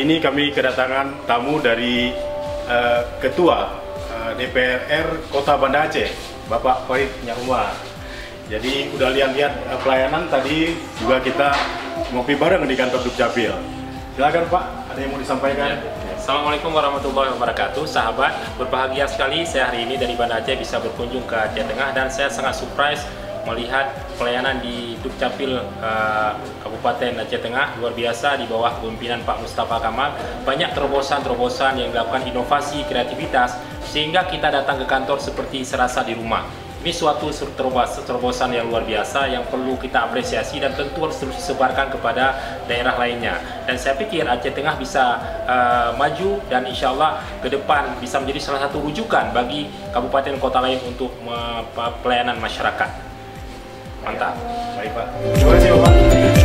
Hari ini kami kedatangan tamu dari Ketua DPR Kota Banda Aceh, Bapak Farid Nyaumar. Jadi udah lihat-lihat pelayanan tadi, juga kita ngopi bareng di kantor Dukcapil. Silakan Pak, ada yang mau disampaikan? Ya. Assalamualaikum warahmatullahi wabarakatuh, sahabat. Berbahagia sekali saya hari ini dari Banda Aceh bisa berkunjung ke Aceh Tengah, dan saya sangat surprise melihat pelayanan di Dukcapil Kabupaten Aceh Tengah. Luar biasa, di bawah kepemimpinan Pak Mustafa Kamal. Banyak terobosan-terobosan yang dilakukan, inovasi, kreativitas, sehingga kita datang ke kantor seperti serasa di rumah. Ini suatu terobosan yang luar biasa yang perlu kita apresiasi dan tentu harus terus disebarkan kepada daerah lainnya. Dan saya pikir Aceh Tengah bisa maju, dan insya Allah ke depan bisa menjadi salah satu rujukan bagi kabupaten kota lain untuk pelayanan masyarakat. Mantap. Baik Pak. Terima kasih Bapak.